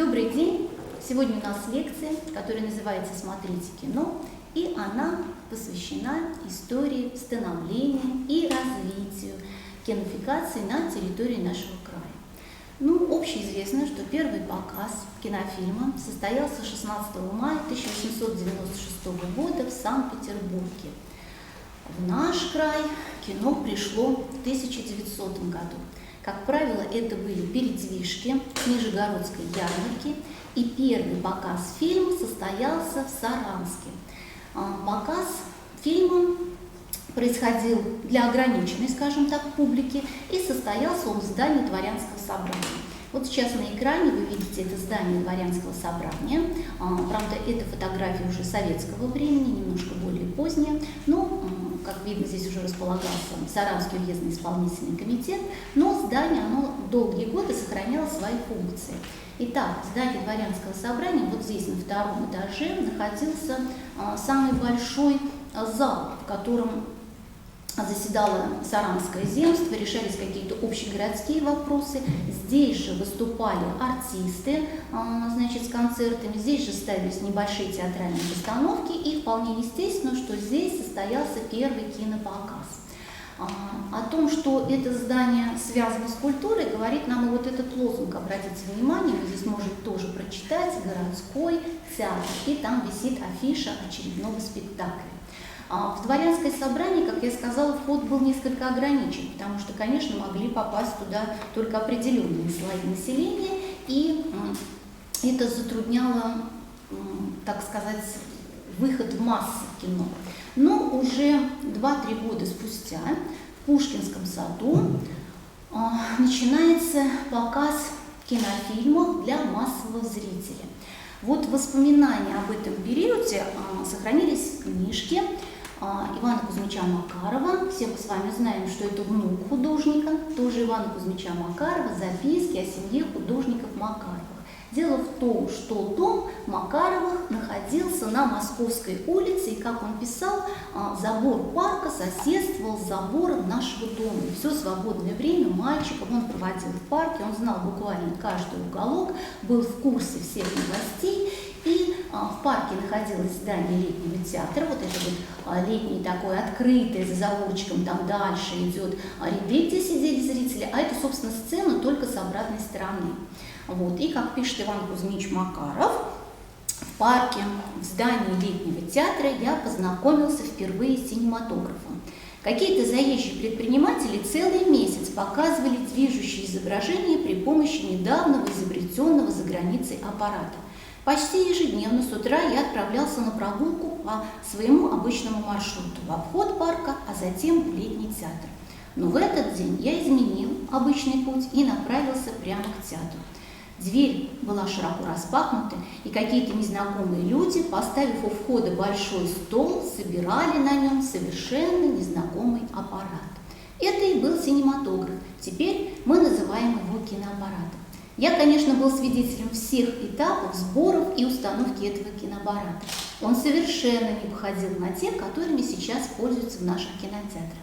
Добрый день! Сегодня у нас лекция, которая называется «Смотрите кино», и она посвящена истории становления и развитию кинофикации на территории нашего края. Общеизвестно, что первый показ кинофильма состоялся 16 мая 1896 года в Санкт-Петербурге. В наш край кино пришло в 1900 году. Как правило, это были передвижки Нижегородской ярмарки, и первый показ фильма состоялся в Саранске. Показ фильма происходил для ограниченной, скажем так, публики, и состоялся он в здании Дворянского собрания. Вот сейчас на экране вы видите это здание Дворянского собрания. Правда, это фотография уже советского времени, немножко более поздняя, но, как видно, здесь уже располагался Саранский уездный исполнительный комитет, но здание, оно долгие годы сохраняло свои функции. Итак, в здании Дворянского собрания, вот здесь на втором этаже, находился самый большой зал, в котором заседало Саранское земство, решались какие-то общегородские вопросы. Здесь же выступали артисты, с концертами, здесь же ставились небольшие театральные постановки, и вполне естественно, что здесь состоялся первый кинопоказ. О том, что это здание связано с культурой, говорит нам и вот этот лозунг, обратите внимание, вы здесь можете тоже прочитать: «Городской театр», и там висит афиша очередного спектакля. В Дворянское собрание, как я сказала, вход был несколько ограничен, потому что, конечно, могли попасть туда только определенные слои населения, и это затрудняло, так сказать, выход в массы кино. Но уже 2-3 года спустя в Пушкинском саду начинается показ кинофильмов для массового зрителя. Вот воспоминания об этом периоде сохранились в книжке Ивана Кузьмича Макарова. Все мы с вами знаем, что это внук художника, тоже Ивана Кузьмича Макарова, записки о семье художников Макаровых. Дело в том, что дом Макаровых находился на Московской улице, и, как он писал, забор парка соседствовал с забором нашего дома. И все свободное время мальчиком он проводил в парке, он знал буквально каждый уголок, был в курсе всех новостей. И в парке находилось здание летнего театра, вот это вот летний такой открытый, за заборчиком там дальше идет ряды, где сидели зрители, а это, собственно, сцена только с обратной стороны. Вот. И, как пишет Иван Кузьмич Макаров, в парке, в здании летнего театра я познакомился впервые с синематографом. Какие-то заезжие предприниматели целый месяц показывали движущие изображения при помощи недавно изобретенного за границей аппарата. Почти ежедневно с утра я отправлялся на прогулку по своему обычному маршруту в обход парка, а затем в летний театр. Но в этот день я изменил обычный путь и направился прямо к театру. Дверь была широко распахнута, и какие-то незнакомые люди, поставив у входа большой стол, собирали на нем совершенно незнакомый аппарат. Это и был синематограф, теперь мы называем его киноаппаратом. Я, конечно, был свидетелем всех этапов сборов и установки этого киноаппарата. Он совершенно не походил на те, которыми сейчас пользуются в наших кинотеатрах.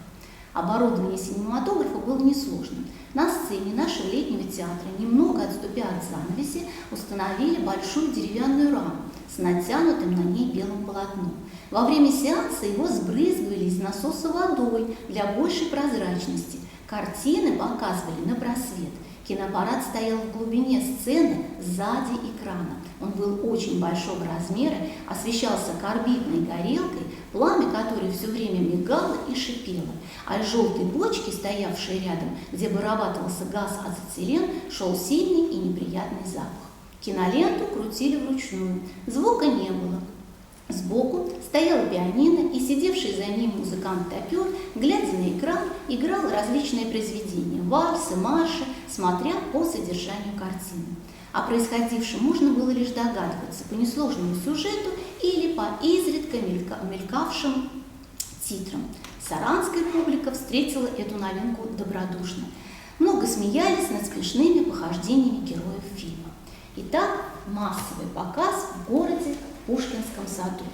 Оборудование синематографа было несложным. На сцене нашего летнего театра, немного отступя от занавеси, установили большую деревянную раму с натянутым на ней белым полотном. Во время сеанса его сбрызгивали из насоса водой для большей прозрачности. Картины показывали на просвет. Киноаппарат стоял в глубине сцены, сзади экрана. Он был очень большого размера, освещался карбидной горелкой, пламя которой все время мигало и шипело. А из желтой бочки, стоявшей рядом, где вырабатывался газ ацетилен, шел сильный и неприятный запах. Киноленту крутили вручную, звука не было. Сбоку стояла пианино, и сидевший за ним музыкант-топер, глядя на экран, играл различные произведения, вальсы, марши, смотря по содержанию картины. О происходившем можно было лишь догадываться по несложному сюжету или по изредка мелькавшим титрам. Саранская публика встретила эту новинку добродушно. Много смеялись над смешными похождениями героев фильма. Итак, массовый показ в городе Пушкинском саду.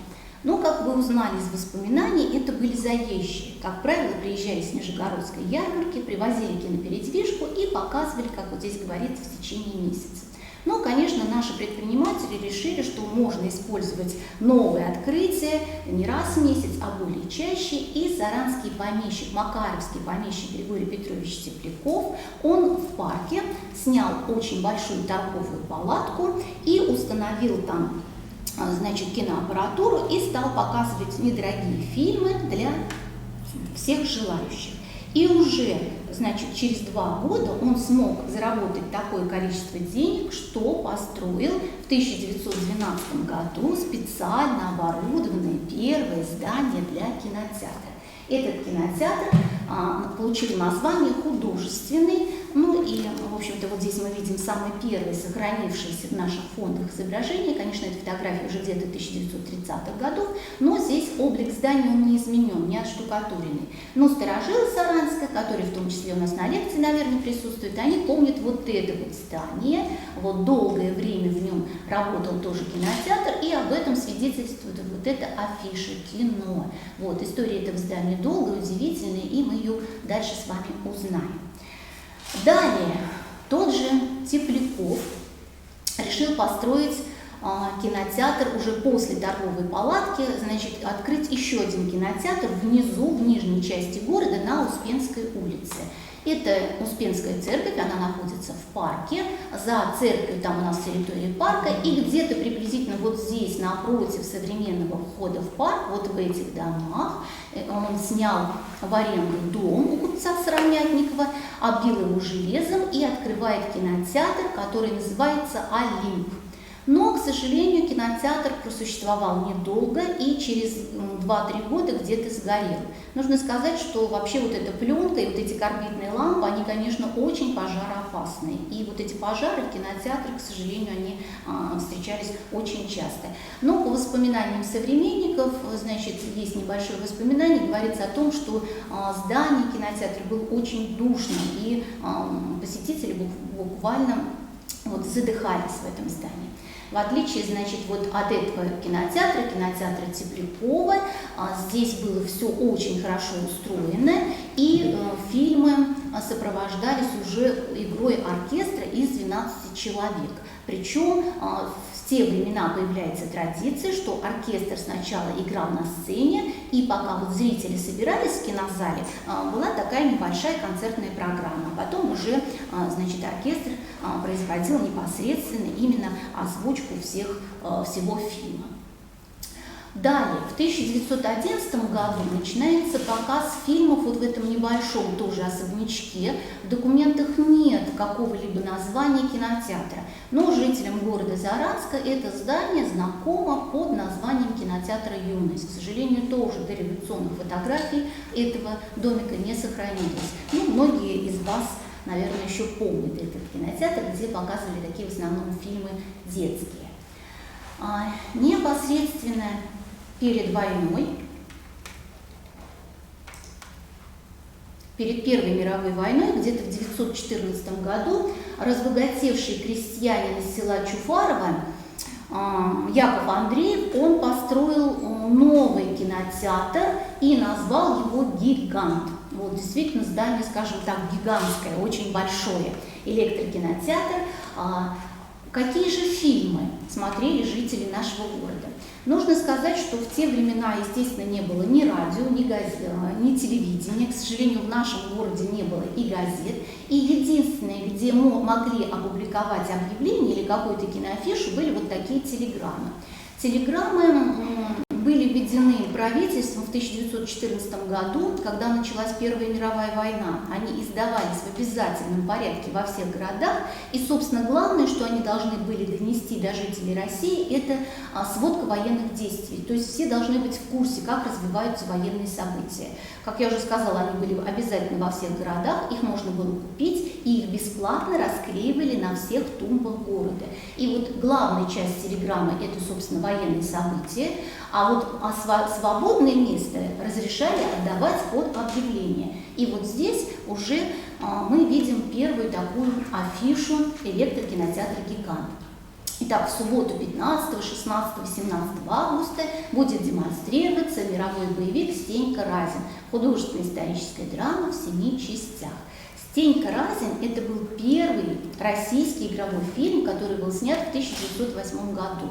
Но, как вы узнали из воспоминаний, это были заезжие. Как правило, приезжали с Нижегородской ярмарки, привозили кинопередвижку и показывали, как вот здесь говорится, в течение месяца. Но, конечно, наши предприниматели решили, что можно использовать новые открытия не раз в месяц, а более чаще. И саранский помещик, макаровский помещик Григорий Петрович Тепляков, он в парке снял очень большую торговую палатку и установил там, значит, киноаппаратуру и стал показывать недорогие фильмы для всех желающих. И уже, значит, через 2 года он смог заработать такое количество денег, что построил в 1912 году специально оборудованное первое здание для кинотеатра. Этот кинотеатр получил название художественный. Ну и, в общем-то, вот здесь мы видим самые первые сохранившиеся в наших фондах изображения. Конечно, эта фотография уже где-то 1930-х годов, но здесь облик здания он не изменен, не отштукатуренный. Но старожилы Саранска, которые в том числе у нас на лекции, наверное, присутствуют, они помнят вот это вот здание. Вот долгое время в нем работал тоже кинотеатр, и об этом свидетельствует вот эта афиша «Кино». Вот, история этого здания долгая, удивительная, и мы ее дальше с вами узнаем. Далее, тот же Тепляков решил построить кинотеатр уже после торговой палатки, значит, открыть еще один кинотеатр внизу, в нижней части города, на Успенской улице. Это Успенская церковь, она находится в парке, за церковью там у нас территория парка, и где-то приблизительно вот здесь, напротив современного входа в парк, вот в этих домах, он снял в аренду дом у купца Сыромятникова, оббил его железом и открывает кинотеатр, который называется «Олимп». Но, к сожалению, кинотеатр просуществовал недолго и через 2-3 года где-то сгорел. Нужно сказать, что вообще вот эта пленка и вот эти карбидные лампы, они, конечно, очень пожароопасные. И вот эти пожары в кинотеатре, к сожалению, они встречались очень часто. Но по воспоминаниям современников, значит, есть небольшое воспоминание, говорится о том, что здание кинотеатра было очень душным, и посетители буквально вот задыхались в этом здании. В отличие, значит, вот от этого кинотеатра, кинотеатра Теплякова, здесь было все очень хорошо устроено, и фильмы сопровождались уже игрой оркестра из 12 человек. Причем в те времена появляется традиция, что оркестр сначала играл на сцене, и пока вот зрители собирались в кинозале, была такая небольшая концертная программа. Потом уже, значит, оркестр производил непосредственно именно озвучку всего фильма. Далее, в 1911 году начинается показ фильмов вот в этом небольшом тоже особнячке. В документах нет какого-либо названия кинотеатра, но жителям города Саранска это здание знакомо под названием кинотеатра «Юность». К сожалению, тоже дореволюционных фотографий этого домика не сохранилось. Ну, многие из вас, наверное, еще помнят этот кинотеатр, где показывали такие в основном фильмы детские. Непосредственно перед войной, перед Первой мировой войной, где-то в 1914 году, разбогатевший крестьянин из села Чуфарово Яков Андреев, он построил новый кинотеатр и назвал его «Гигант». Вот действительно здание, скажем так, гигантское, очень большое, электрокинотеатр. Какие же фильмы смотрели жители нашего города? Нужно сказать, что в те времена, естественно, не было ни радио, ни газет, ни телевидения. К сожалению, в нашем городе не было и газет. И единственное, где могли опубликовать объявление или какую-то киноафишу, были вот такие телеграммы. Телеграммы были введены правительством в 1914 году, когда началась Первая мировая война. Они издавались в обязательном порядке во всех городах. И, собственно, главное, что они должны были донести до жителей России, это сводка военных действий. То есть все должны быть в курсе, как развиваются военные события. Как я уже сказала, они были обязательно во всех городах, их можно было купить, и их бесплатно расклеивали на всех тумбах города. И вот главная часть телеграммы – это, собственно, военные события, а вот свободное место разрешали отдавать под объявление. И вот здесь уже мы видим первую такую афишу электрокинотеатра «Гигант». Итак, в субботу 15, 16, 17 августа будет демонстрироваться мировой боевик «Стенька Разин», художественно-историческая драма в 7 частях. «Стенька Разин» – это был первый российский игровой фильм, который был снят в 1908 году.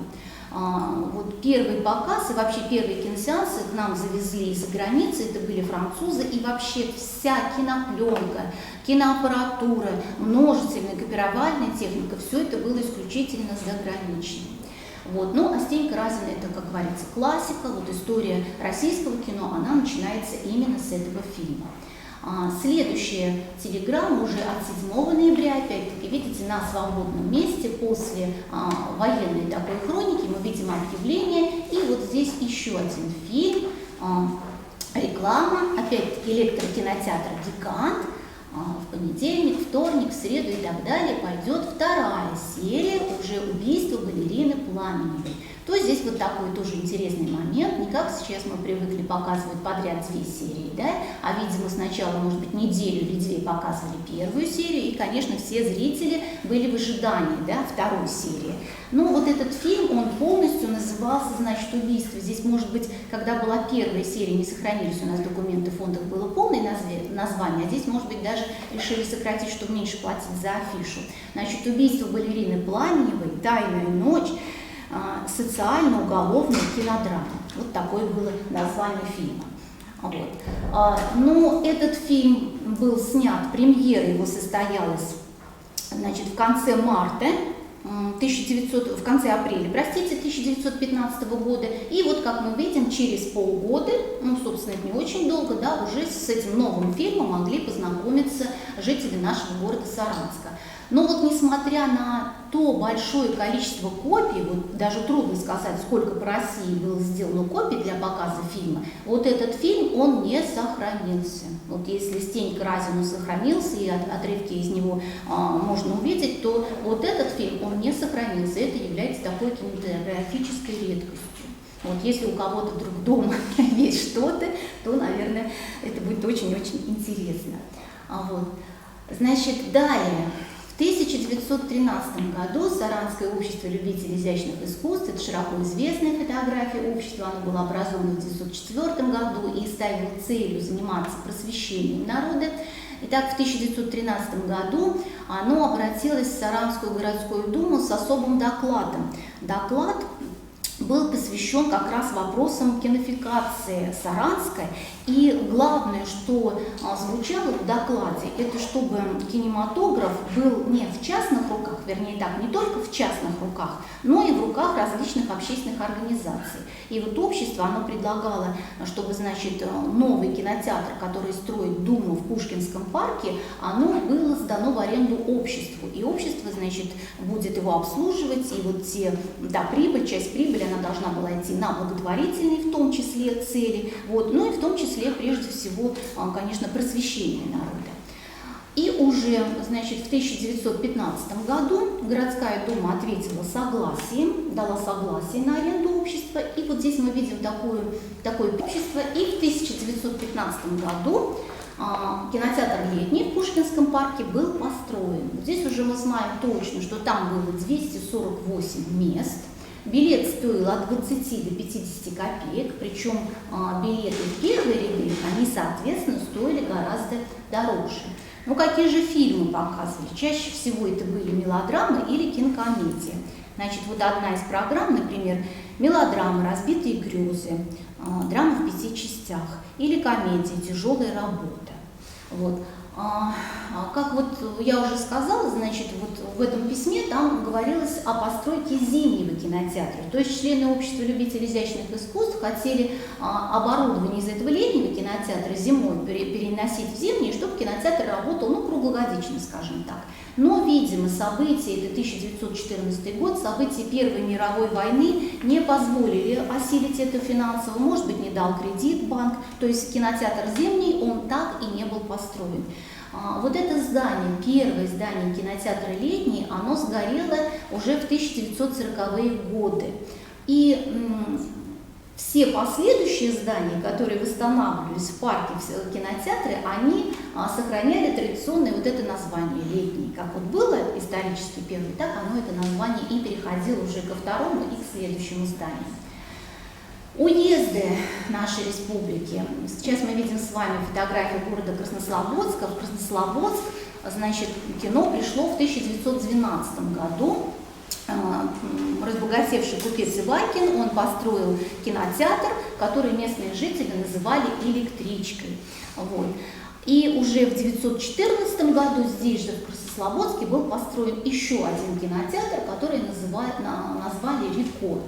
Вот первый показ и вообще первые киносеансы к нам завезли из-за границы, это были французы, и вообще вся кинопленка, киноаппаратура, множественная копировальная техника, все это было исключительно заграничным. Вот. Ну, а «Стенька Разин» – это, как говорится, классика, вот история российского кино, она начинается именно с этого фильма. Следующая телеграмма уже от 7 ноября, опять-таки, видите, на свободном месте, после военной такой хроники, мы видим объявление, и вот здесь еще один фильм, реклама, опять-таки, электрокинотеатр «Гигант». В понедельник, вторник, в среду и так далее пойдет вторая серия, уже «Убийство балерины Пламеневой». То есть здесь вот такой тоже интересный момент, не как сейчас мы привыкли показывать подряд 2 серии, да, а видимо сначала, может быть, неделю или 2 показывали первую серию, и, конечно, все зрители были в ожидании, да, второй серии. Но вот этот фильм, он полностью назывался, значит, «Убийство». Здесь, может быть, когда была первая серия, не сохранились у нас документы в фондах, было полное название, а здесь, может быть, даже решили сократить, чтобы меньше платить за афишу. Значит, «Убийство балерины Пламеневой», «Тайная ночь», социально-уголовная кинодрама. Вот такое было название фильма. Вот. Но этот фильм был снят, премьера его состоялась, значит, в конце марта, в конце апреля, простите, 1915 года. И вот, как мы видим, через полгода, ну, собственно, это не очень долго, да, уже с этим новым фильмом могли познакомиться жители нашего города Саранска. Но вот несмотря на то большое количество копий, вот даже трудно сказать, сколько по России было сделано копий для показа фильма, вот этот фильм, он не сохранился. Вот если «Стенька Разин» сохранился, и отрывки из него можно увидеть, то вот этот фильм, он не сохранился. Это является такой кинематографической редкостью. Вот если у кого-то вдруг дома есть что-то, то, наверное, это будет очень-очень интересно. Вот. Значит, далее. В 1913 году Саранское общество любителей изящных искусств, это широко известная фотография общества, оно было образовано в 1904 году и ставило целью заниматься просвещением народа. Итак, в 1913 году оно обратилось в Саранскую городскую думу с особым докладом. Доклад был посвящен как раз вопросам кинофикации Саранской. И главное, что звучало в докладе, это чтобы кинематограф был не в частных руках, вернее так, не только в частных руках, но и в руках различных общественных организаций. И вот общество, оно предлагало, чтобы, значит, новый кинотеатр, который строит Дума в Пушкинском парке, оно было сдано в аренду обществу. И общество, значит, будет его обслуживать, и вот часть прибыли, она должна была идти на благотворительные, в том числе, цели, вот, ну и в том числе, прежде всего, конечно, просвещение народа. И уже, значит, в 1915 году городская дума ответила согласием, дала согласие на аренду общества. И вот здесь мы видим такое общество. И в 1915 году кинотеатр «Летний» в Пушкинском парке был построен. Здесь уже мы знаем точно, что там было 248 мест. Билет стоил от 20 до 50 копеек, причем билеты в первые ряды, они, соответственно, стоили гораздо дороже. Ну, какие же фильмы показывали? Чаще всего это были мелодрамы или кинокомедии. Значит, вот одна из программ, например, мелодрама «Разбитые грезы», драма в 5 частях, или комедия «Тяжелая работа». Вот. Как вот я уже сказала, значит, вот в этом письме там говорилось о постройке зимнего кинотеатра. То есть члены общества любителей изящных искусств хотели оборудование из этого летнего кинотеатра зимой переносить в зимний, чтобы кинотеатр работал, ну, круглогодично, скажем так. Но, видимо, события, это 1914 год, события Первой мировой войны не позволили осилить это финансово, может быть, не дал кредит банк, то есть кинотеатр зимний, он так и не был построен. Вот это здание, первое здание кинотеатра «Летний», оно сгорело уже в 1940-е годы. И все последующие здания, которые восстанавливались в парке, в кинотеатре, они сохраняли традиционное вот это название «Летний». Как вот было исторически первый, так оно это название и переходило уже ко второму и к следующему зданию. Уезды нашей республики. Сейчас мы видим с вами фотографию города Краснослободска. В Краснослободск значит, кино пришло в 1912 году. Разбогатевший купец Ивакин, он построил кинотеатр, который местные жители называли «Электричкой». Вот. И уже в 1914 году здесь же, в Краснослободске, был построен еще один кинотеатр, который назвали «Рекорд».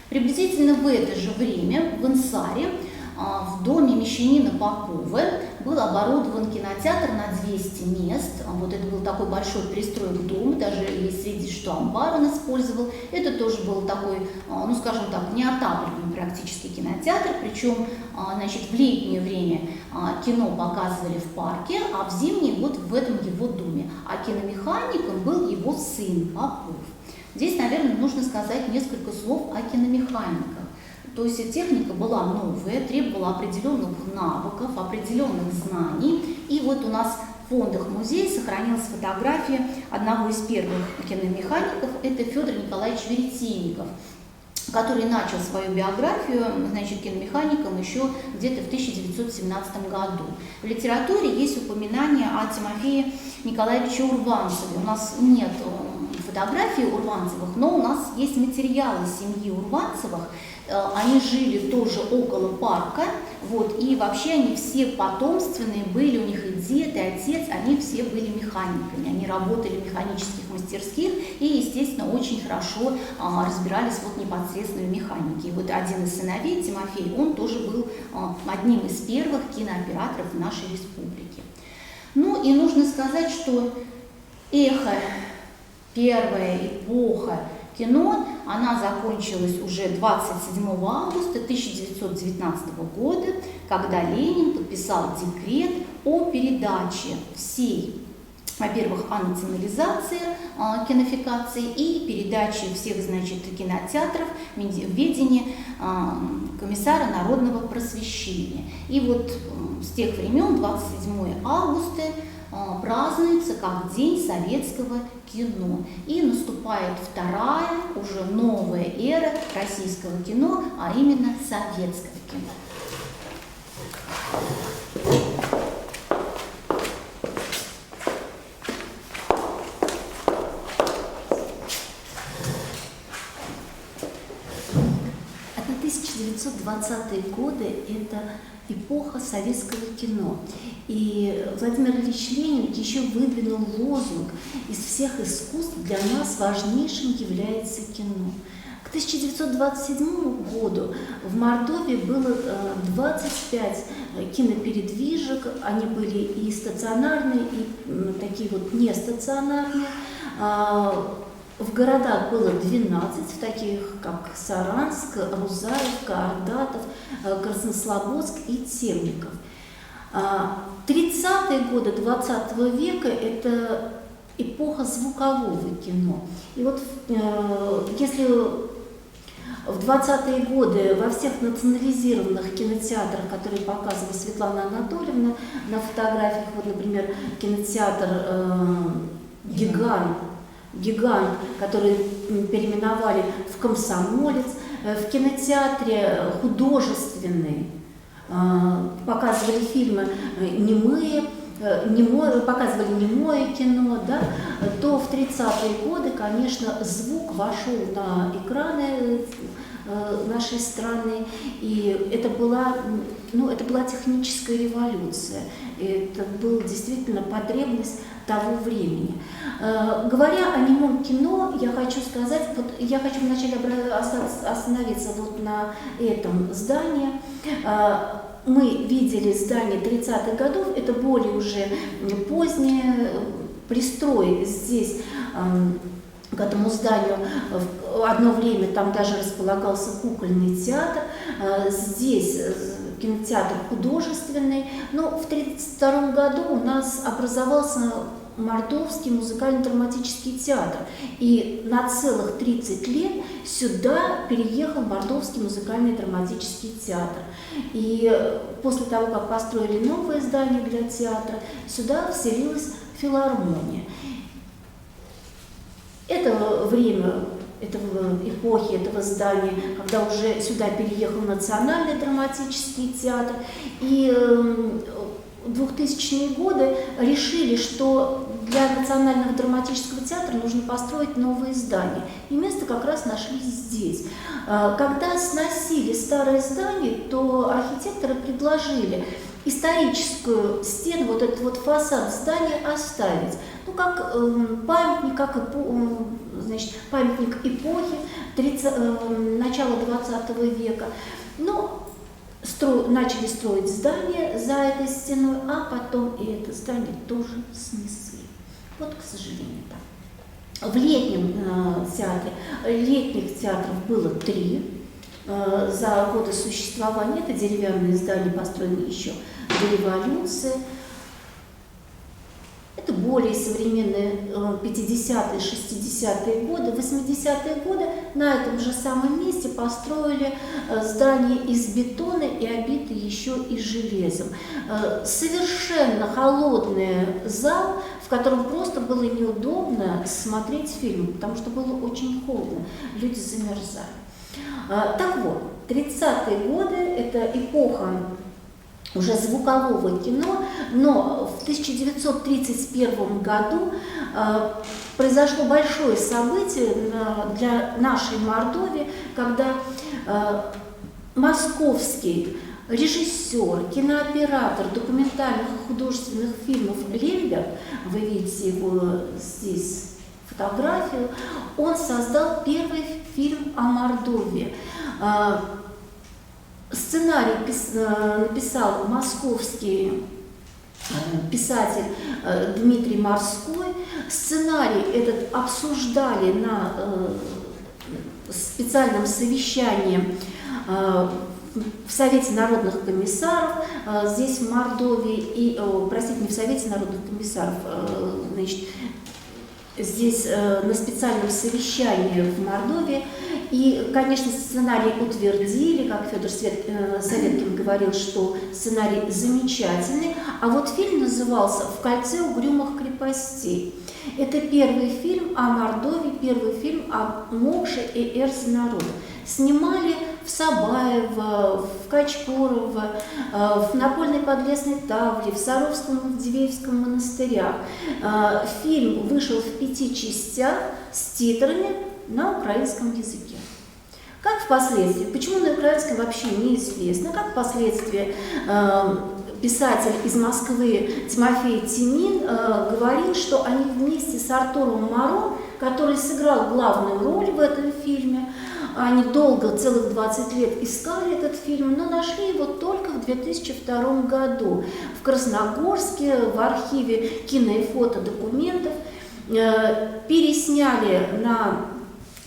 Приблизительно в это же время в Инсаре, в доме мещанина Попова, был оборудован кинотеатр на 200 мест. Вот это был такой большой пристрой к дому, даже есть свидетельство, что амбар он использовал. Это тоже был такой, ну скажем так, неотапливаемый практически кинотеатр, причем, значит, в летнее время кино показывали в парке, а в зимнее вот в этом его доме. А киномехаником был его сын Попов. Здесь, наверное, нужно сказать несколько слов о киномеханиках. То есть техника была новая, требовала определенных навыков, определенных знаний. И вот у нас в фондах музея сохранилась фотография одного из первых киномехаников, это Федор Николаевич Веретенников, который начал свою биографию, значит, киномехаником еще где-то в 1917 году. В литературе есть упоминание о Тимофее Николаевиче Урванцеве. У нас нет фотографий Урванцевых, но у нас есть материалы семьи Урванцевых. Они жили тоже около парка, вот, и вообще они все потомственные были, у них и дед, и отец, они все были механиками, они работали в механических мастерских и, естественно, очень хорошо разбирались вот непосредственно в механике. И вот один из сыновей, Тимофей, он тоже был одним из первых кинооператоров в нашей республике. Ну и нужно сказать, что эхо, первая эпоха кино, она закончилась уже 27 августа 1919 года, когда Ленин подписал декрет о передаче всей, во-первых, о национализации кинофикации и передаче всех, значит, кинотеатров в ведение комиссара народного просвещения. И вот с тех времен 27 августа празднуется как День советского кино. И наступает вторая, уже новая эра российского кино, а именно советского кино. Это 1920-е годы, это эпоха советского кино. И Владимир Ильич Ленин еще выдвинул лозунг: из всех искусств для нас важнейшим является кино. К 1927 году в Мордовии было 25 кинопередвижек, они были и стационарные, и такие вот нестационарные. В городах было 12, в таких как Саранск, Рузаевка, Ордатов, Краснослободск и Темников. 30-е годы 20 века – это эпоха звукового кино. И вот если в 20-е годы во всех национализированных кинотеатрах, которые показывала Светлана Анатольевна на фотографиях, вот, например, кинотеатр «Гигант», который переименовали в «Комсомолец», в кинотеатре художественный показывали фильмы показывали немое кино, да, то в 30-е годы, конечно, звук вошел на экраны нашей страны, и это была техническая революция, это была действительно потребность того времени. Говоря о немом кино, я хочу сказать, вот я хочу вначале остановиться вот на этом здании. Мы видели здание 30-х годов, это более уже позднее пристрой здесь к этому зданию. Одно время там даже располагался кукольный театр, здесь кинотеатр художественный, но в 1932 году у нас образовался Мордовский музыкально-драматический театр, и на целых 30 лет сюда переехал Мордовский музыкальный драматический театр. И после того, как построили новое здание для театра, сюда вселилась филармония. Это время, эпохи этого здания, когда уже сюда переехал Национальный драматический театр, и 2000-е годы решили, что для Национального драматического театра нужно построить новые здания. И место как раз нашли здесь. Когда сносили старое здание, то архитекторы предложили историческую стену, вот этот вот фасад здания оставить. Ну, как памятник, значит, памятник эпохи начала 20 века. Но начали строить здание за этой стеной, а потом и это здание тоже снесли. Вот, к сожалению, так. В летнем театре, летних театров было 3 за годы существования. Это деревянные здания, построенные еще до революции. Это более современные 50-е, 60-е годы. 80-е годы на этом же самом месте построили здание из бетона и обиты еще и железом. Совершенно холодный зал, в котором просто было неудобно смотреть фильм, потому что было очень холодно, люди замерзали. Так вот, 30-е годы – это эпоха уже звукового кино, но в 1931 году произошло большое событие для нашей Мордовии, когда московский режиссер, кинооператор документальных и художественных фильмов Лемберг, вы видите его здесь, фотографию, он создал первый фильм о Мордовии. Сценарий написал московский писатель Дмитрий Морской. Сценарий этот обсуждали на специальном совещании в Совете народных комиссаров здесь, в Мордовии, простите, не в Совете народных комиссаров, значит, здесь на специальном совещании в Мордовии. И, конечно, сценарий утвердили, как Федор Советкин говорил, что сценарий замечательный. А вот фильм назывался «В кольце угрюмых крепостей». Это первый фильм о Мордовии, первый фильм о Мокше и Эрзе народа. Снимали в Сабаево, в Качкорово, в Напольной Подлесной Тавре, в Саровском и в Дивеевском монастырях. Фильм вышел в 5 частях с титрами на украинском языке. Как впоследствии, почему на украинском вообще неизвестно, как впоследствии писатель из Москвы Тимофей Тимин говорил, что они вместе с Артуром Моро, который сыграл главную роль в этом фильме, они долго, целых 20 лет искали этот фильм, но нашли его только в 2002 году в Красногорске, в архиве кино и фотодокументов,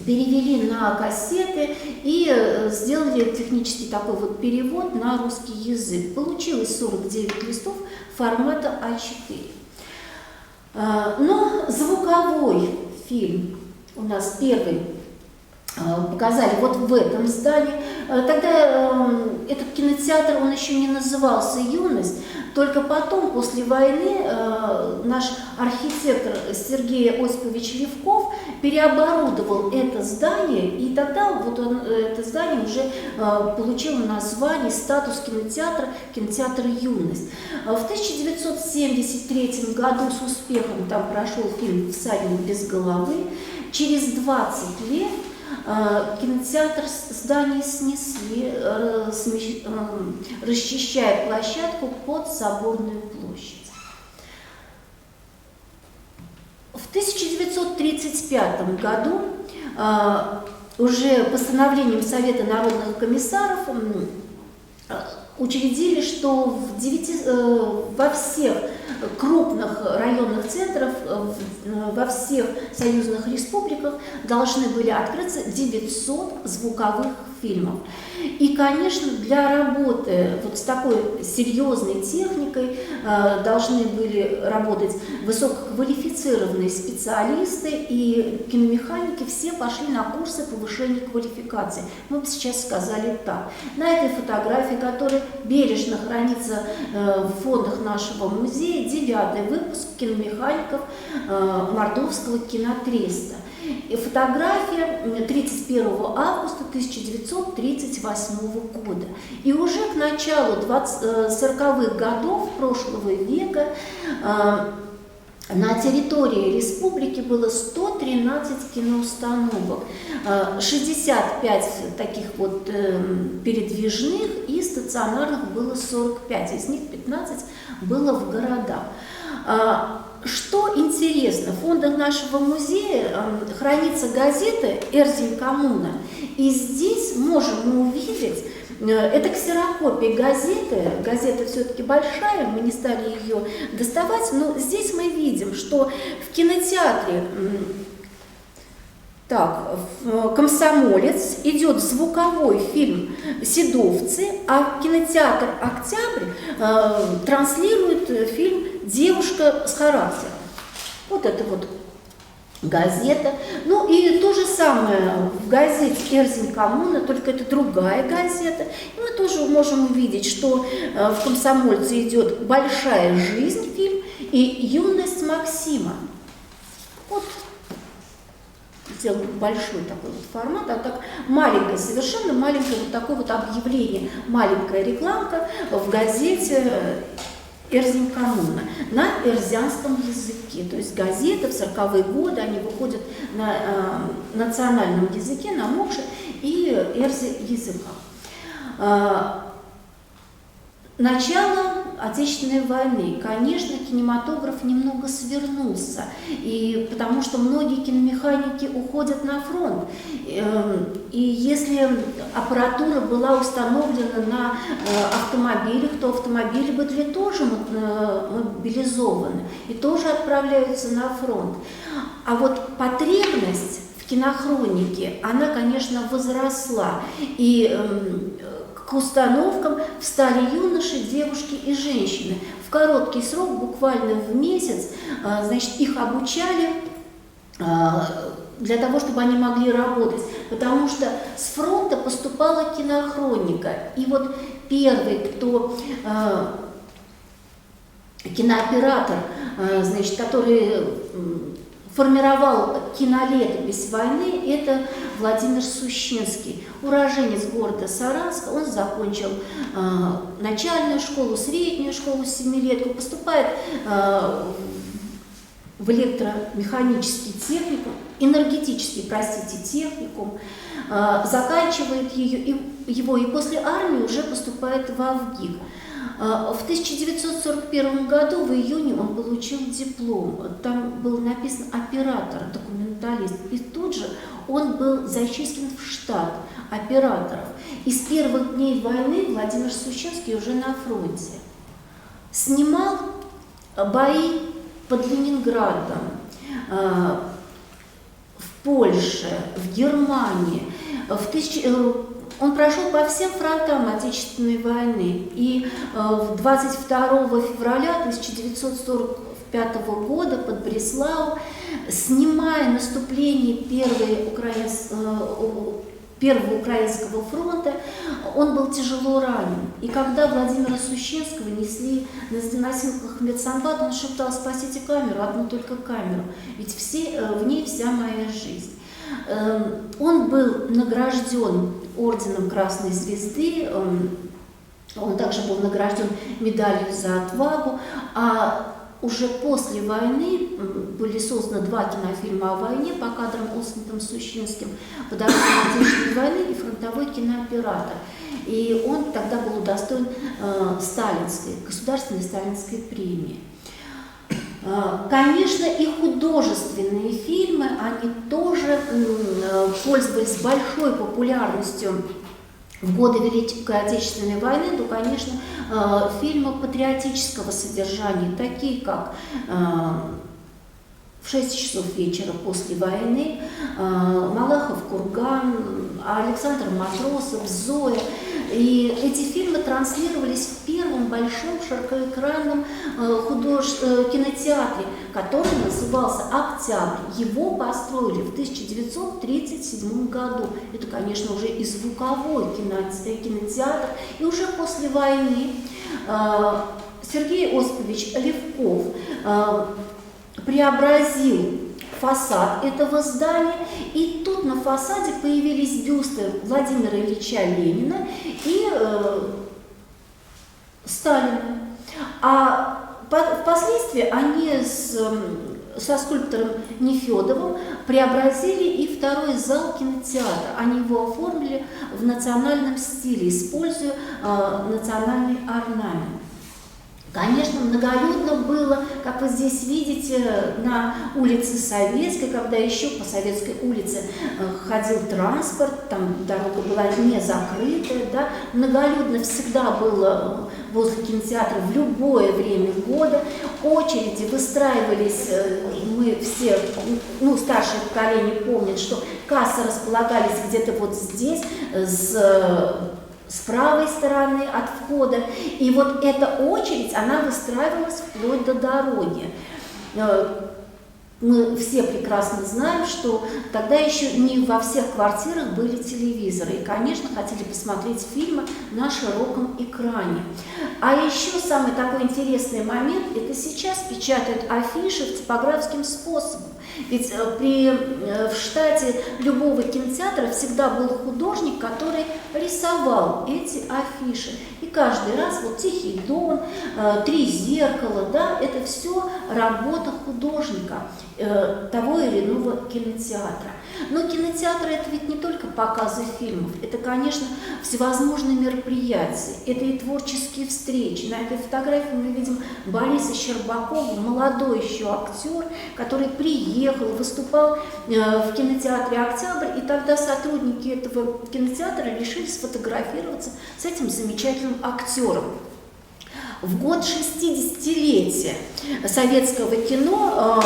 перевели на кассеты и сделали технический такой вот перевод на русский язык. Получилось 49 листов формата А4. Но звуковой фильм у нас первый показали вот в этом здании. Тогда этот кинотеатр, он еще не назывался «Юность», только потом, после войны, наш архитектор Сергей Осипович Левков переоборудовал это здание, и тогда вот это здание уже получило название, статус кинотеатра, кинотеатр «Юность». В 1973 году с успехом там прошел фильм «Всадник без головы». Через 20 лет кинотеатр здание снесли, расчищая площадку под Соборную площадь. В 1935 году уже постановлением Совета народных комиссаров учредили, что во всех крупных районных центрах, во всех союзных республиках должны были открыться 900 звуковых фильмов. И, конечно, для работы вот с такой серьезной техникой должны были работать высококвалифицированные специалисты, и киномеханики все пошли на курсы повышения квалификации. Мы бы сейчас сказали так. На этой фотографии, которая бережно хранится в фондах нашего музея, 9-й выпуск киномехаников Мордовского кинотреста. И фотография 31 августа 1938 года. И уже к началу 40-х годов прошлого века на территории республики было 113 киноустановок, 65 таких вот передвижных и стационарных было 45, из них 15 было в городах. Что интересно, в фондах нашего музея хранится газета «Эрзинь коммуна», и здесь можем мы увидеть, это ксерокопия газеты, газета все-таки большая, мы не стали ее доставать, но здесь мы видим, что в кинотеатре «Комсомолец» идет звуковой фильм «Седовцы», а кинотеатр «Октябрь» транслирует фильм «Девушка с характером». Вот это вот газета. Ну и то же самое в газете «Эрзинь коммуна», только это другая газета. И мы тоже можем увидеть, что в «Комсомольце» идет «Большая жизнь» фильм и «Юность Максима». Вот сделал большой такой вот формат, а так маленькое, совершенно маленькое вот такое вот объявление, маленькая рекламка в газете «Эрзинь коммуна» на эрзянском языке. То есть газеты в 40-е годы, они выходят на национальном языке, на мокше и эрзи языках. Начало Отечественной войны. Конечно, кинематограф немного свернулся, и потому что многие киномеханики уходят на фронт. И если аппаратура была установлена на автомобилях, то автомобили были тоже мобилизованы и тоже отправляются на фронт. А вот потребность в кинохронике, она, конечно, возросла. И к установкам встали юноши, девушки и женщины. В короткий срок, буквально в месяц, значит, их обучали для того, чтобы они могли работать, потому что с фронта поступала кинохроника. И вот первый, кто кинооператор, значит, который формировал кинолетопись войны, это Владимир Сущинский, уроженец города Саранска. Он закончил начальную школу, среднюю школу, 7-летку, поступает в электромеханический техникум, энергетический, простите, техникум, заканчивает его и после армии уже поступает в Авгик. В 1941 году, в июне, он получил диплом. Там было написано «оператор», документалист. И тут же он был зачислен в штат операторов. И с первых дней войны Владимир Сущинский уже на фронте. Снимал бои под Ленинградом, в Польше, в Германии. Он прошел по всем фронтам Отечественной войны, и 22 февраля 1945 года под Бреслау, снимая наступление Первого Украинского фронта, он был тяжело ранен. И когда Владимира Сущинского несли на носилках в медсанбат, он шептал: «Спасите камеру, одну только камеру, ведь в ней вся моя жизнь». Он был награжден орденом Красной Звезды, он также был награжден медалью за отвагу, а уже после войны были созданы 2 кинофильма о войне по кадрам, отснятым Сущинским, «Подарок Отечественной войны» и «Фронтовой кинооператор». И он тогда был удостоен государственной сталинской премии. Конечно, и художественные фильмы, они тоже пользовались большой популярностью в годы Великой Отечественной войны. То, конечно, фильмы патриотического содержания, такие как «В 6 часов вечера после войны», «Малахов курган», Александр Матросов, «Зоя». И эти фильмы транслировались в первом большом широкоэкранном кинотеатре, который назывался «Октябрь». Его построили в 1937 году. Это, конечно, уже и звуковой кинотеатр. И уже после войны Сергей Осипович Левков преобразил фасад этого здания, и тут на фасаде появились бюсты Владимира Ильича Ленина и Сталина. А впоследствии они со скульптором Нефедовым преобразили и второй зал кинотеатра. Они его оформили в национальном стиле, используя национальный орнамент. Конечно, многолюдно было, как вы здесь видите, на улице Советской, когда еще по Советской улице ходил транспорт, там дорога была не закрытая, да, многолюдно всегда было возле кинотеатра в любое время года, очереди выстраивались, мы все, старшее поколение помнит, что кассы располагались где-то вот здесь, с правой стороны от входа, и вот эта очередь, она выстраивалась вплоть до дороги. Мы все прекрасно знаем, что тогда еще не во всех квартирах были телевизоры, и, конечно, хотели посмотреть фильмы на широком экране. А еще самый такой интересный момент, это сейчас печатают афиши типографским способом. Ведь в штате любого кинотеатра всегда был художник, который рисовал эти афиши. И каждый раз вот «Тихий дон», «Три зеркала», да, это все работа художника того или иного кинотеатра. Но кинотеатр – это ведь не только показы фильмов, это, конечно, всевозможные мероприятия, это и творческие встречи. На этой фотографии мы видим Бориса Щербакова, молодой еще актер, который приехал, выступал в кинотеатре «Октябрь», и тогда сотрудники этого кинотеатра решили сфотографироваться с этим замечательным актером. В год 60-летия советского кино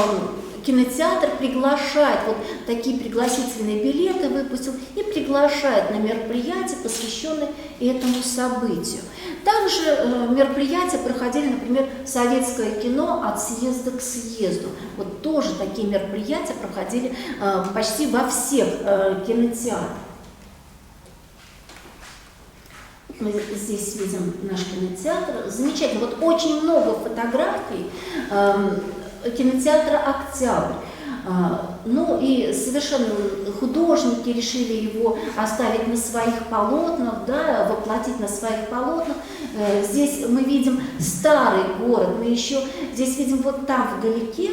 кинотеатр приглашает, вот такие пригласительные билеты выпустил и приглашает на мероприятия, посвященные этому событию. Также мероприятия проходили, например, советское кино от съезда к съезду. Вот тоже такие мероприятия проходили почти во всех кинотеатрах. Мы здесь видим наш кинотеатр. Замечательно. Вот очень много фотографий кинотеатра «Октябрь». Ну и совершенно художники решили его оставить на своих полотнах, да, воплотить на своих полотнах. Здесь мы видим старый город, мы еще здесь видим вот там вдалеке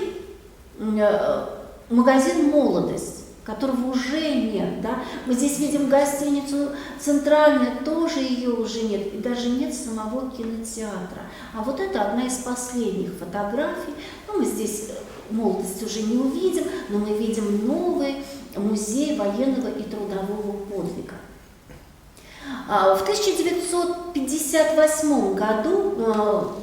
магазин «Молодость», которого уже нет, да. Мы здесь видим гостиницу «Центральная», тоже ее уже нет, и даже нет самого кинотеатра. А вот это одна из последних фотографий. Ну, мы здесь «Молодость» уже не увидим, но мы видим новый музей военного и трудового подвига. В 1958 году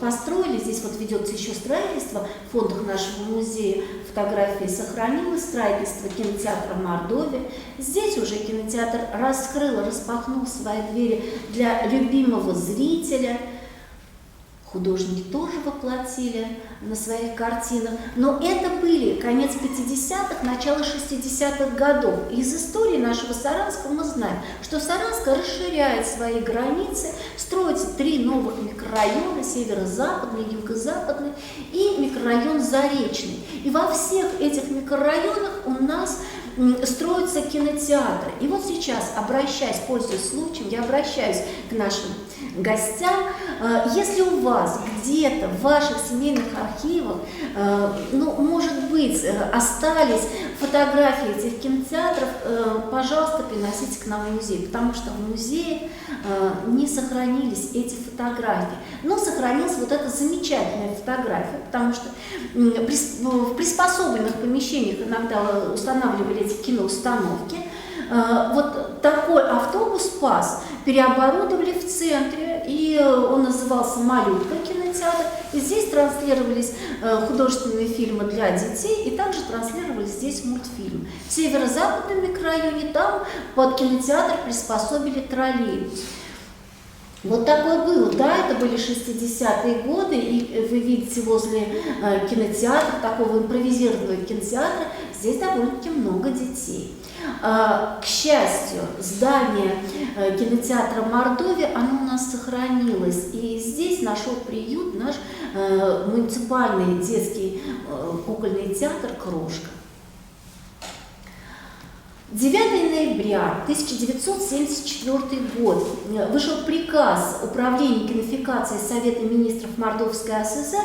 построили, здесь вот ведется еще строительство, в фондах нашего музея фотографии сохранилось, строительство кинотеатра «Мордовия». Здесь уже кинотеатр распахнул свои двери для любимого зрителя. Художники тоже воплотили на своих картинах. Но это были конец 50-х, начало 60-х годов. Из истории нашего Саранска мы знаем, что Саранск расширяет свои границы, строятся 3 новых микрорайона: северо-западный, юго-западный и микрорайон Заречный. И во всех этих микрорайонах у нас строятся кинотеатры. И вот сейчас, пользуясь случаем, я обращаюсь к нашим гостям. Если у вас где-то в ваших семейных архивах, может быть, остались фотографии этих кинотеатров, пожалуйста, приносите к нам в музей, потому что в музее не сохранились эти фотографии. Но сохранилась вот эта замечательная фотография, потому что в приспособленных помещениях иногда устанавливали эти киноустановки. Вот такой автобус «ПАС» переоборудовали в центре, и он назывался «Малютка кинотеатр». И здесь транслировались художественные фильмы для детей, и также транслировались здесь мультфильмы. В северо-западном микрорайоне там под кинотеатр приспособили троллейбус. Вот такое было, да, это были 60-е годы, и вы видите возле кинотеатра, такого импровизированного кинотеатра, здесь довольно-таки много детей. К счастью, здание кинотеатра «Мордовия», оно у нас сохранилось, и здесь нашел приют наш муниципальный детский кукольный театр «Крошка». 9 ноября 1974 год вышел приказ Управления кинофикации Совета министров Мордовской ССР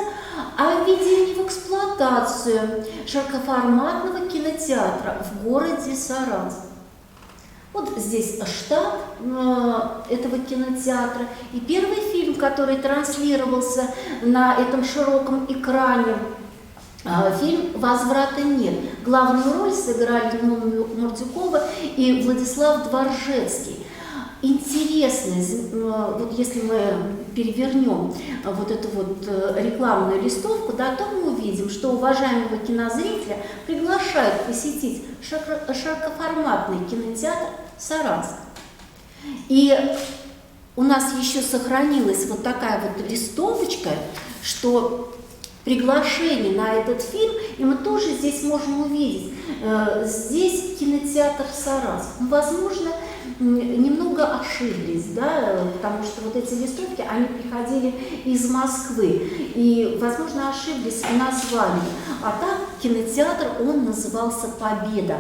о введении в эксплуатацию широкоформатного кинотеатра в городе Саранск. Вот здесь штаб этого кинотеатра. И первый фильм, который транслировался на этом широком экране, фильм «Возврата нет». Главную роль сыграли Нина Мордюкова и Владислав Дворжецкий. Интересно, вот если мы перевернем вот эту вот рекламную листовку, да, то мы увидим, что уважаемого кинозрителя приглашают посетить широкоформатный кинотеатр «Саранск». И у нас еще сохранилась вот такая вот листовочка, что приглашение на этот фильм, и мы тоже здесь можем увидеть. Здесь кинотеатр «Саранск». Возможно, немного ошиблись, да, потому что вот эти листовки, они приходили из Москвы, и, возможно, ошиблись в названии. А так кинотеатр, он назывался «Победа».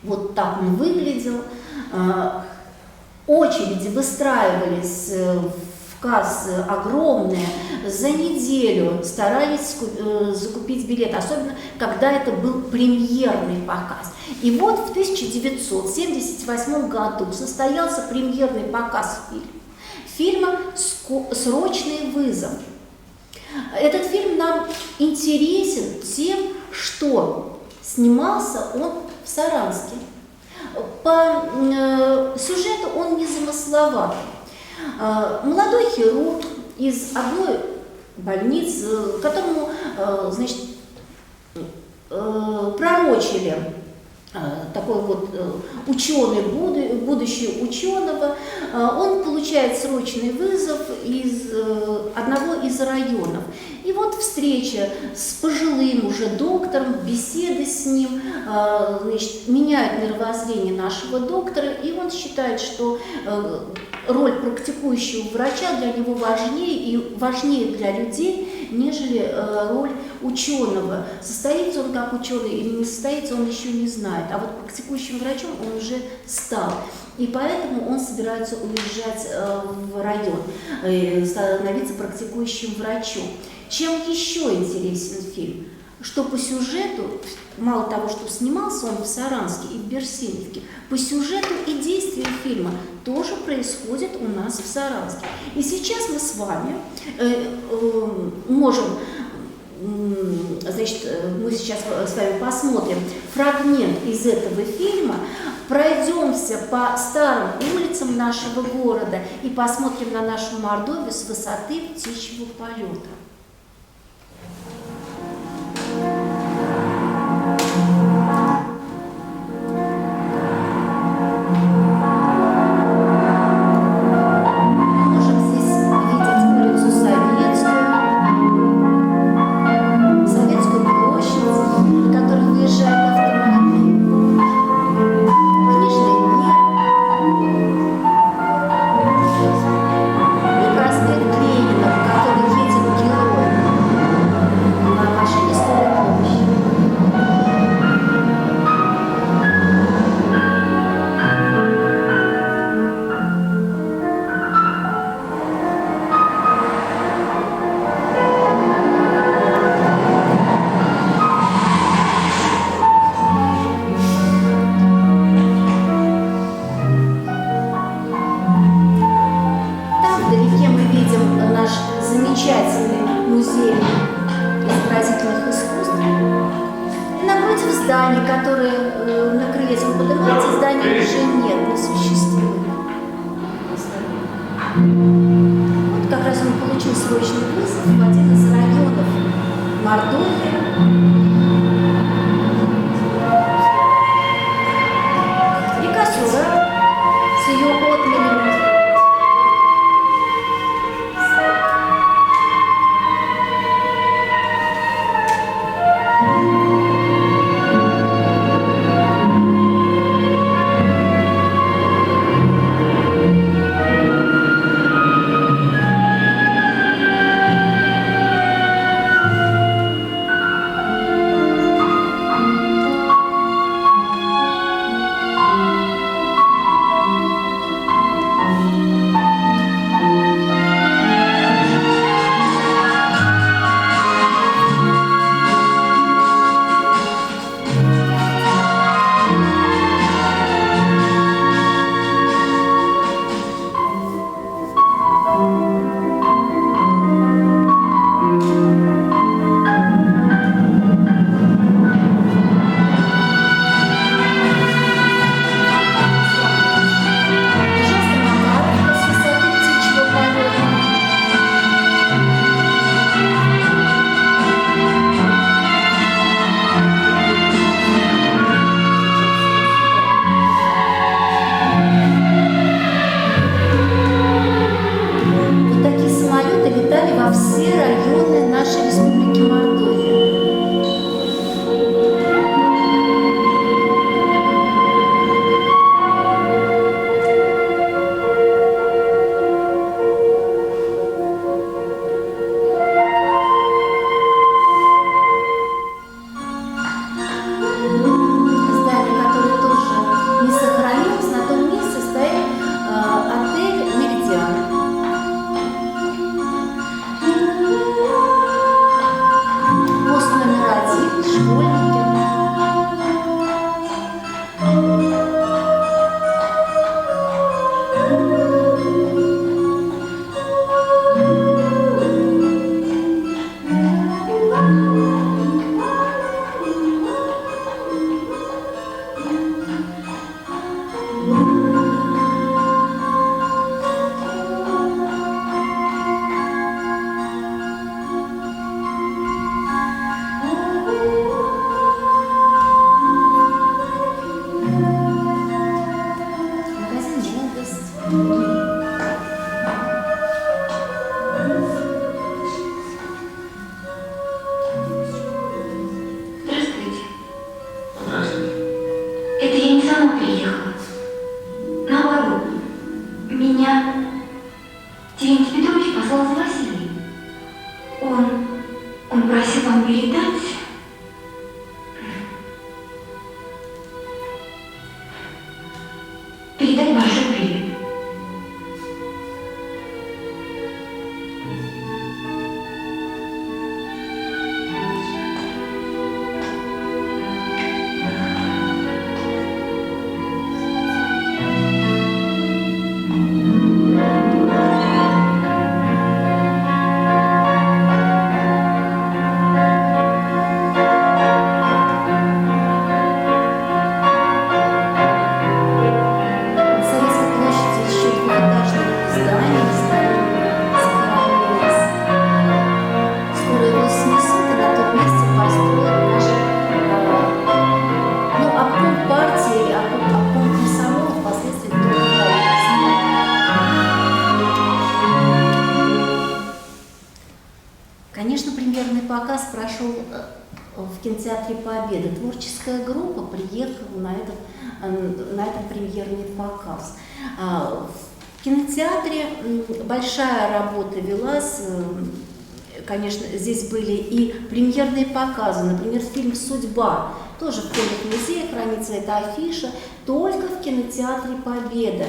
Вот так он выглядел. Очереди выстраивались в кассы огромные, за неделю старались закупить билет, особенно когда это был премьерный показ. И вот в 1978 году состоялся премьерный показ фильма «Срочный вызов». Этот фильм нам интересен тем, что снимался он в Саранске. По сюжету он незамысловатый. Молодой хирург из одной больницы, которому, значит, пророчили такой вот ученый, будущий ученого, он получает срочный вызов из одного из районов. И вот встреча с пожилым уже доктором, беседы с ним, значит, меняют мировоззрение нашего доктора, и он считает, что роль практикующего врача для него важнее и важнее для людей, нежели роль ученого. Состоится он как ученый или не состоится, он еще не знает. А вот практикующим врачом он уже стал. И поэтому он собирается уезжать в район, становиться практикующим врачом. Чем еще интересен фильм? Что по сюжету, мало того, что снимался он в Саранске и в Берсеневке, по сюжету и действию фильма тоже происходит у нас в Саранске. И сейчас мы с вами можем, значит, мы сейчас с вами посмотрим фрагмент из этого фильма, пройдемся по старым улицам нашего города и посмотрим на нашу Мордовию с высоты птичьего полета. все районы нашей республики Мордовия. Здание, которое тоже не сохранилось, на том месте стоит отель «Меридиан». Пост номер 1, школьники. Магазин «Молодость». Здравствуйте. Здравствуйте. Это я не сама приехала. Наоборот, меня Терентий Петрович послал за Василием. Он просил вам передать большой привет. На Советской площади еще двухэтажное здание сохранилось. Скоро его снесут, и на том месте построят наш обком партии, обком комсомола, впоследствии тоже правительство. Конечно, премьерный показ прошел в кинотеатре «Победа». Творческая группа приехала на этот премьерный показ. В кинотеатре большая работа велась. Конечно, здесь были и премьерные показы. Например, фильм «Судьба». Тоже в Колледж-музее хранится эта афиша, только в кинотеатре «Победа».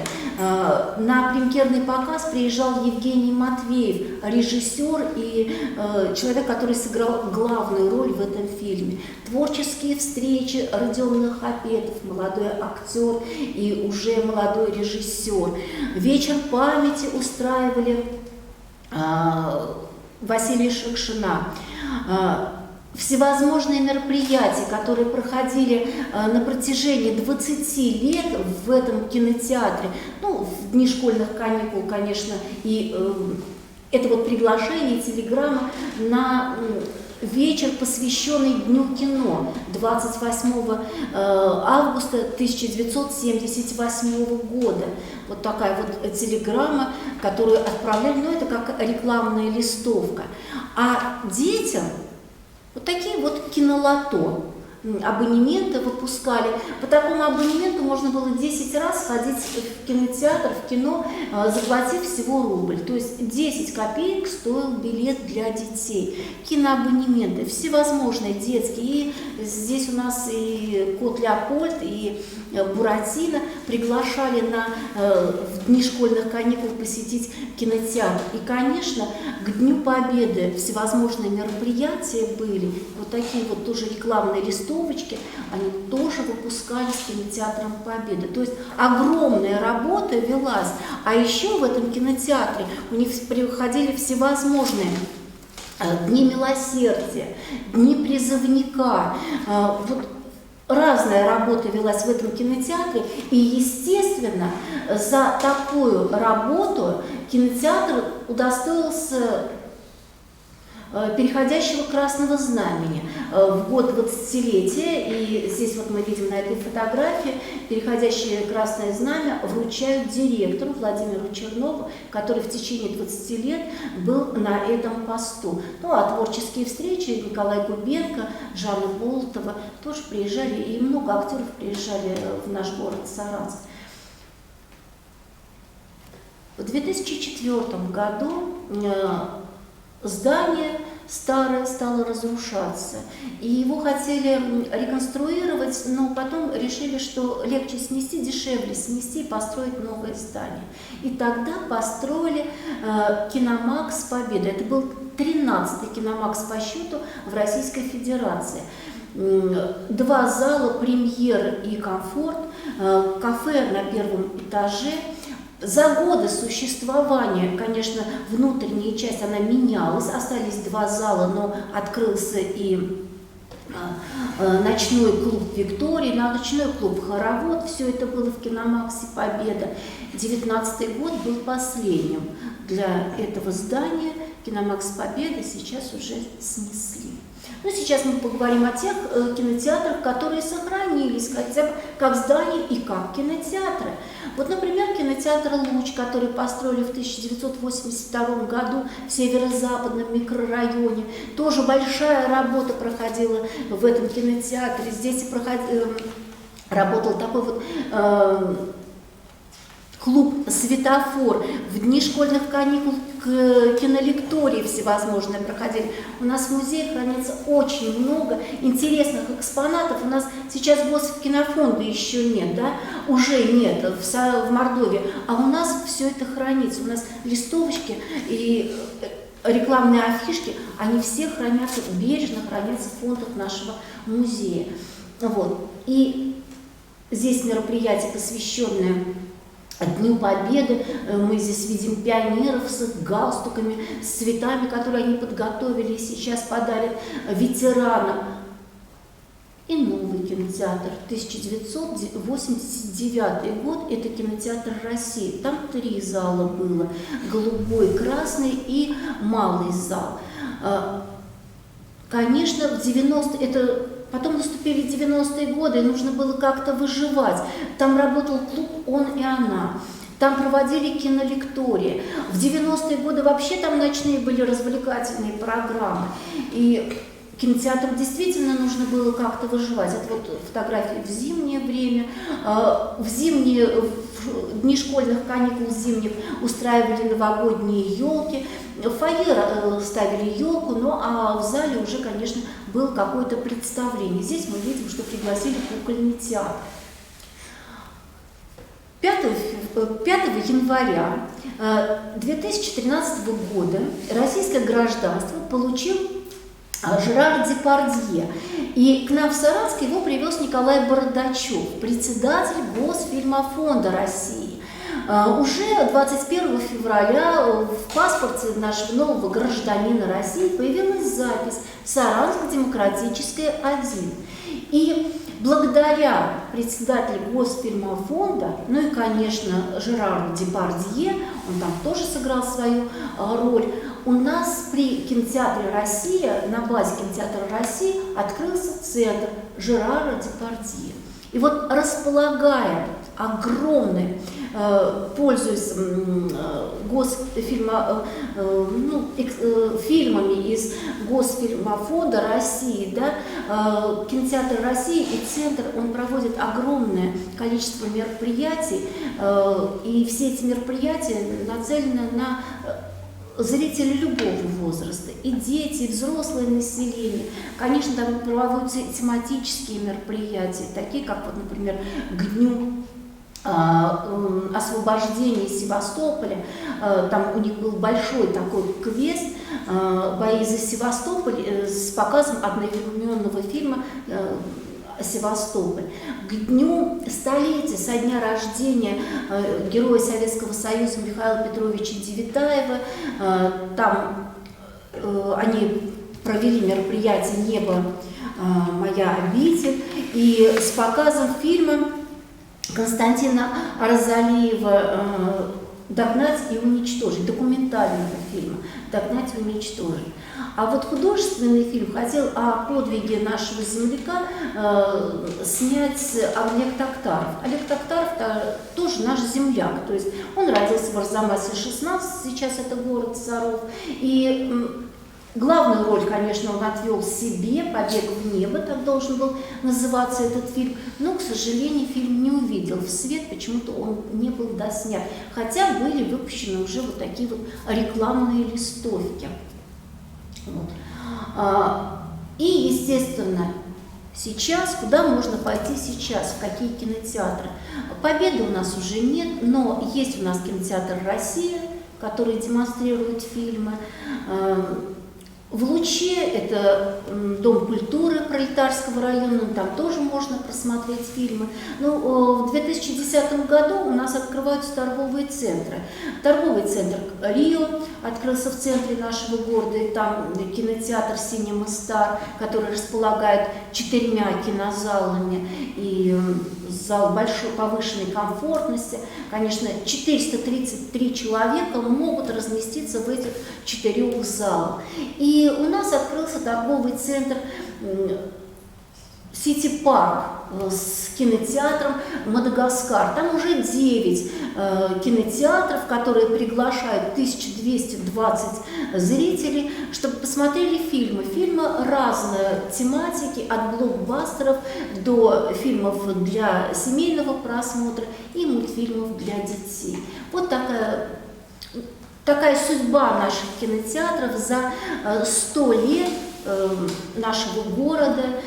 На премьерный показ приезжал Евгений Матвеев, режиссер и человек, который сыграл главную роль в этом фильме. Творческие встречи Родион Нахапетов, молодой актер и уже молодой режиссер. Вечер памяти устраивали Василия Шукшина. Всевозможные мероприятия, которые проходили на протяжении 20 лет в этом кинотеатре, ну, в дни школьных каникул, конечно, и это вот приглашение, телеграмма на вечер, посвященный Дню кино 28 августа 1978 года. Вот такая вот телеграмма, которую отправляли, ну, это как рекламная листовка. А детям вот такие вот кинолото, абонементы выпускали. По такому абонементу можно было 10 раз ходить в кинотеатр, в кино, заплатив всего рубль. То есть 10 копеек стоил билет для детей. Киноабонементы всевозможные детские. И здесь у нас и Кот Леопольд, и Буратино приглашали в дни школьных каникул посетить кинотеатр. И, конечно, к Дню Победы всевозможные мероприятия были. Вот такие вот тоже рекламные листовочки, они тоже выпускались кинотеатром Победы. То есть огромная работа велась. А еще в этом кинотеатре у них приходили всевозможные дни милосердия, дни призывника. Вот разная работа велась в этом кинотеатре, и, естественно, за такую работу кинотеатр удостоился переходящего красного знамени в год 20-летия. И здесь вот мы видим на этой фотографии переходящее красное знамя вручают директору Владимиру Чернову, который в течение 20 лет был на этом посту. Ну а творческие встречи Николай Губенко, Жанна Болотова тоже приезжали, и много актеров приезжали в наш город Саранск. В 2004 году здание старое стало разрушаться, и его хотели реконструировать, но потом решили, что легче снести, дешевле снести и построить новое здание. И тогда построили Киномакс Победа. Это был 13-й Киномакс по счету в Российской Федерации. 2 зала, премьер и комфорт, кафе на первом этаже. За годы существования, конечно, внутренняя часть, она менялась, остались 2 зала, но открылся и ночной клуб «Виктория», ночной клуб «Хоровод», все это было в Киномаксе «Победа». 19-й год был последним для этого здания. Киномакс «Победа» сейчас уже снесли. Ну, сейчас мы поговорим о тех кинотеатрах, которые сохранились, хотя бы как здания и как кинотеатры. Вот, например, кинотеатр «Луч», который построили в 1982 году в северо-западном микрорайоне. Тоже большая работа проходила в этом кинотеатре. Здесь работал такой вот клуб «Светофор». В дни школьных каникул кинолектории всевозможные проходили. У нас в музее хранится очень много интересных экспонатов. У нас сейчас Госкинофонда еще нет, да? Уже нет в Мордовии. А у нас все это хранится. У нас листовочки и рекламные афишки, они все хранятся, бережно хранятся в фондах нашего музея. Вот. И здесь мероприятие, посвященное Дню Победы. Мы здесь видим пионеров с их галстуками, с цветами, которые они подготовили и сейчас подарят ветеранам. И новый кинотеатр, 1989 год, это кинотеатр России. Там 3 зала было, голубой, красный и малый зал. Конечно, в 90-е, потом наступили 90-е годы, и нужно было как-то выживать. Там работал клуб «Он и она». Там проводили кинолектории. В 90-е годы вообще там ночные были развлекательные программы. И кинотеатру действительно нужно было как-то выживать. Это вот фотографии в зимнее время. В дни школьных каникул зимних устраивали новогодние елки. В фойе ставили елку, ну а в зале уже, конечно, было какое-то представление. Здесь мы видим, что пригласили кукольный театр. 5 января 2013 года российское гражданство получил Жерар Депардье. И к нам в Саранск его привез Николай Бородачев, председатель Госфильмофонда России. Уже 21 февраля в паспорте нашего нового гражданина России появилась запись «Саранск демократическая 1». И благодаря председателю Госфильмофонда, ну и, конечно, Жерару Депардье, он там тоже сыграл свою роль, у нас при кинотеатре «Россия», на базе кинотеатра «России» открылся центр Жерара Депардье. И вот располагая огромный, пользуясь фильмами из Госфильмофонда России, да, кинотеатр России и центр, он проводит огромное количество мероприятий, и все эти мероприятия нацелены на зрители любого возраста, и дети, и взрослое население. Конечно, там проводятся тематические мероприятия, такие как, вот, например, к Дню освобождения Севастополя. Там у них был большой такой квест «Бои за Севастополь» с показом одноименного фильма «Севастополь». К дню столетия, со дня рождения героя Советского Союза Михаила Петровича Девятаева, там они провели мероприятие «Небо, моя обитель», и с показом фильма Константина Арзалиева догнать и уничтожить, документального фильма «Догнать и уничтожить». А вот художественный фильм хотел о подвиге нашего земляка снять Олег Токтаров. Олег Токтаров тоже наш земляк, то есть он родился в Арзамасе 16, сейчас это город Саров, и главную роль, конечно, он отвел себе, «Побег в небо», так должен был называться этот фильм, но, к сожалению, фильм не увидел в свет, почему-то он не был доснят, хотя были выпущены уже вот такие вот рекламные листовки. Вот. И, естественно, сейчас, куда можно пойти сейчас, в какие кинотеатры? «Победы» у нас уже нет, но есть у нас кинотеатр «Россия», который демонстрирует фильмы. В Луче это Дом культуры Пролетарского района, там тоже можно просмотреть фильмы. Но в 2010 году у нас открываются торговые центры. Торговый центр «Рио» открылся в центре нашего города, и там кинотеатр «Cinema Star», который располагает 4 кинозалами и зал большой повышенной комфортности. Конечно, 433 человека могут разместиться в этих 4 залах. И у нас открылся торговый центр Сити Парк с кинотеатром «Мадагаскар». Там уже 9 кинотеатров, которые приглашают 1220 зрителей, чтобы посмотрели фильмы. Фильмы разной тематики, от блокбастеров до фильмов для семейного просмотра и мультфильмов для детей. Вот такая судьба наших кинотеатров за 100 лет нашего города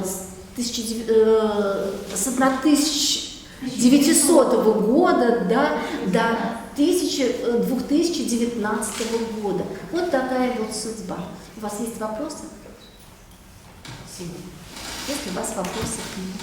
с 1900 года до 2019 года. Вот такая вот судьба. У вас есть вопросы? Если у вас вопросы к ним.